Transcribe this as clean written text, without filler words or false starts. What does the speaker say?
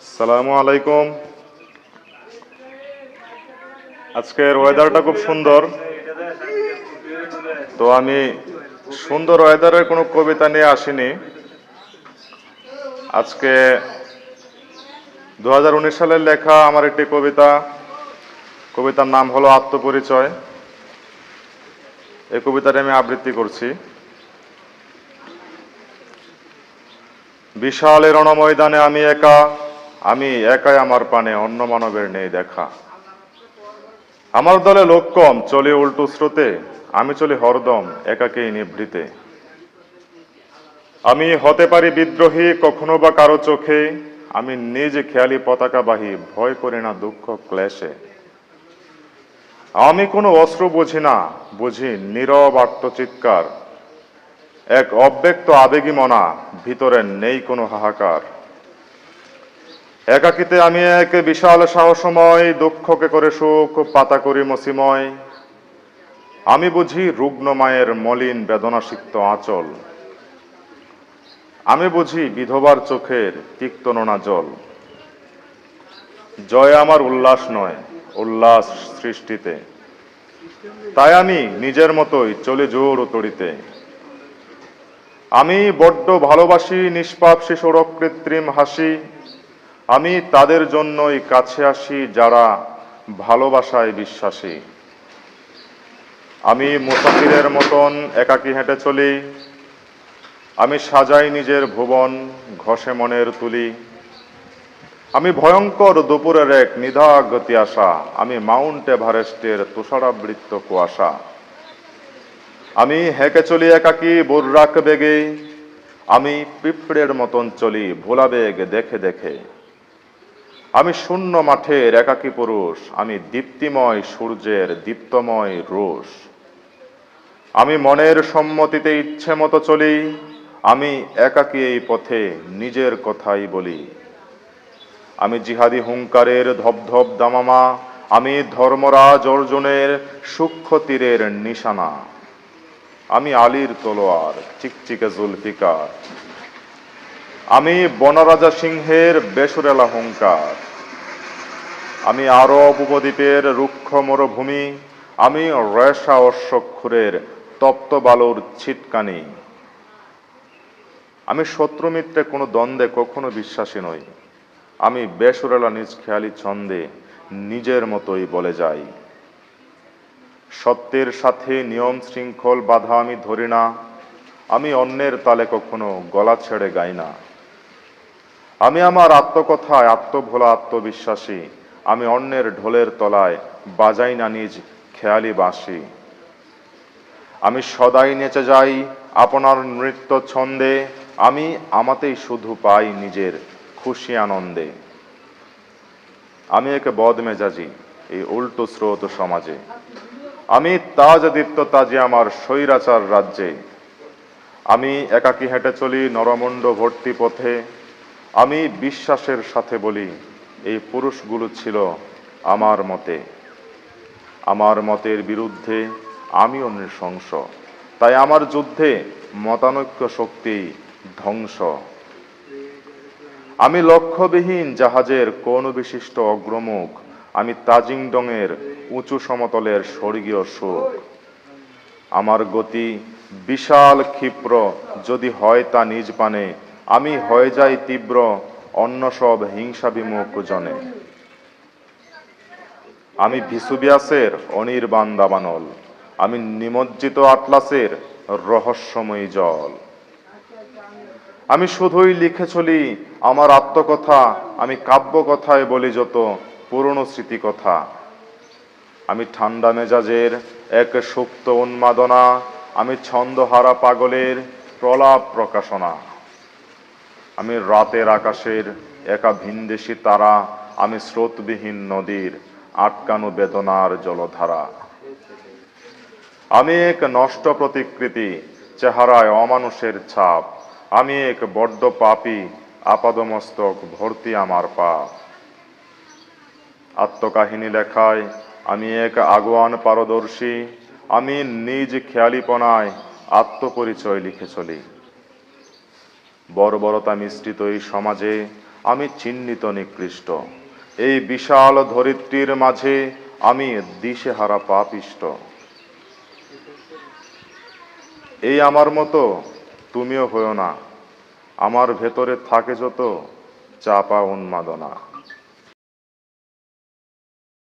আসসালামু আলাইকুম। আজকের ওয়েদারটা খুব সুন্দর। তো আমি সুন্দর ওয়েদারের কোনো কবিতা নিয়ে আসিনি। আজকে 2019 সালের লেখা আমার একটি কবিতা। কবিতার নাম হলো আত্মপরিচয়। এই কবিতাটা আমি আবৃত্তি করছি। বিশাল এ রণময়দানে আমি একাই আমার পানে, অন্য মানবের নেই দেখা। আমার দলে লোক কম, চলি উল্টো স্রোতে, আমি চলি হরদম একাকেই নিভৃতে। আমি হতে পারি বিদ্রোহী কখনো বা কারো চোখে, আমি নিজ খেয়ালি পতাকাবাহী, ভয় করি না দুঃখ ক্লেশে। আমি কোনো অস্ত্র বুঝি না, বুঝি নীরব আত্মচিৎকার, এক অব্যক্ত আবেগী মনা, ভিতরে নেই কোনো হাহাকার। একাকিতে আমি এক বিশাল সাহসময়, দুঃখকে করে সুখ পাতা করি মসিময়। আমি বুঝি রুগ্ন মায়ের মলিন বেদনাসিক্ত আঁচল, আমি বুঝি বিধবার চোখের তিক্ত নোনা জল। জয় আমার উল্লাস নয়, উল্লাস সৃষ্টিতে, তাই আমি নিজের মতোই চলে জোর তড়িতে। আমি বড্ড ভালোবাসি নিষ্পাপ শিশুর অকৃত্রিম হাসি, আমি তাদের জন্যই কাছে আসি যারা ভালোবাসায় বিশ্বাসী। আমি মুসাফিরের মতন একাকী হেঁটে চলি, আমি সাজাই নিজের ভুবন, ঘষে মনের তুলি। আমি ভয়ঙ্কর দুপুরের এক নিধাগ তিয়াসা, আমি মাউন্ট এভারেস্টের তুষারাবৃত কুয়াশা। আমি হেঁকে চলি একাকী বুর্রাক বেগে, আমি পিঁপড়ের মতন চলি ভোলা বেগ দেখে দেখে। আমি শূন্য মাঠের একাকী পুরুষ, আমি দীপ্তিময় সূর্যের দীপ্তময় রোষ। আমি মনের সম্মতিতে ইচ্ছে মতো চলি, আমি একাকী এই পথে নিজের কথাই বলি। আমি জিহাদি হুঙ্কারের ধবধব দামামা, আমি ধর্মরাজ অর্জুনের সূক্ষ্ম তীরের নিশানা। আমি আলীর তলোয়ার চিকচিকে জুলফিকার, আমি বনরাজা সিংহের বেসুরেলা হুঙ্কার। আমি আরব উপদ্বীপের রুক্ষ মরুভূমি, আমি রেশা অশ্বক্ষুরের তপ্ত বালুর ছিটকানি। আমি শত্রু মিত্রে কোনো দ্বন্দ্বে কখনো বিশ্বাসী নই, আমি বেসুরেলা নিজ খেয়ালি ছন্দে নিজের মতোই বলে যাই। সত্যের সাথে নিয়ম শৃঙ্খল বাধা আমি ধরি না, আমি অন্যের তালে কখনো গলা ছেড়ে গাই না। আমি আমার আত্মকথায় আত্মভোলা আত্মবিশ্বাসী, আমি অন্যের ঢোলের তলায় বাজাই না নিজ খেয়ালি বাঁশি। আমি সদাই নেচে যাই আপনার নৃত্য ছন্দে, আমি আমাতেই শুধু পাই নিজের খুশি আনন্দে। আমি এক বদমেজাজি এই উল্টো স্রোত সমাজে, আমি তাজ দীপ্ত তাজে আমার স্বৈরাচার রাজ্যে। আমি একাকী হেঁটে চলি নরমুণ্ড ভর্তি পথে, আমি বিশ্বাসের সাথে বলি এই পুরুষগুলো ছিল আমার মতে। আমার মতের বিরুদ্ধে আমিও নৃশংস, তাই আমার যুদ্ধে মতানৈক্য শক্তি ধ্বংস। আমি লক্ষ্যবিহীন জাহাজের কোন বিশিষ্ট অগ্রমুখ, আমি তাজিংডংয়ের উঁচু সমতলের স্বর্গীয় সুখ। আমার গতি বিশাল ক্ষিপ্র, যদি হয় তা নিজ পানে, আমি হয়ে যাই তীব্র অন্য সব হিংসা বিমুখ জনে। আমি ভিসুবিয়াসের অনির্বাণ দাবানল, আমি নিমজ্জিত আটলাসের রহস্যময়ী জল। আমি শুধুই লিখে চলি আমার আত্মকথা, আমি কাব্য কথায় বলি যত পুরনো স্মৃতি কথা। আমি ঠান্ডা মেজাজের এক সুপ্ত উন্মাদনা, আমি ছন্দহারা পাগলের প্রলাপ প্রকাশনা। আমি রাতের আকাশের একা ভিনদেশী তারা, আমি স্রোতবিহীন নদীর আটকানো বেদনার জলধারা। আমি এক নষ্ট প্রতিকৃতি, চেহারায় অমানুষের ছাপ, আমি এক বড্ড পাপী, আপাদমস্তক ভর্তি আমার পাপ। আত্মকাহিনী লেখায় আমি এক আগুয়ান পারদর্শী, আমি নিজ খেয়ালিপনায় আত্মপরিচয় লিখে চলি। বর্বরতা মিশ্রিত এই সমাজে আমি চিহ্নিত নিকৃষ্ট। এই বিশাল ধরিত্রীর মাঝে আমি দিশেহারা পাপিষ্ট। এই আমার মতো তুমিও হয়ো না, আমার ভেতরে থাকে যত চাপা উন্মাদনা।